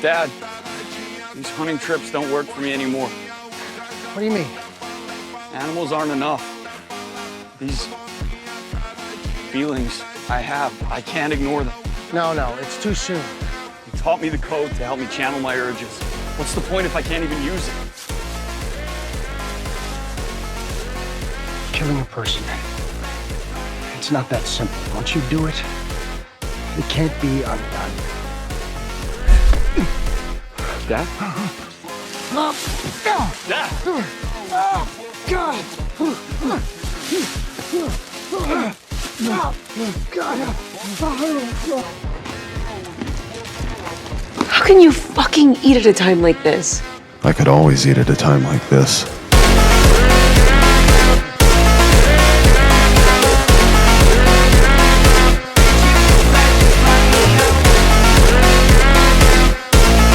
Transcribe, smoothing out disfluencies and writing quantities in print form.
Dad, these hunting trips don't work for me anymore. What do you mean? Animals aren't enough. These feelings I have, I can't ignore them. No, it's too soon. You taught me the code to help me channel my urges. What's the point if I can't even use it? Killing a person. It's not that simple. Once you do it, it can't be undone. Dad? Dad! God! How can you fucking eat at a time like this? I could always eat at a time like this.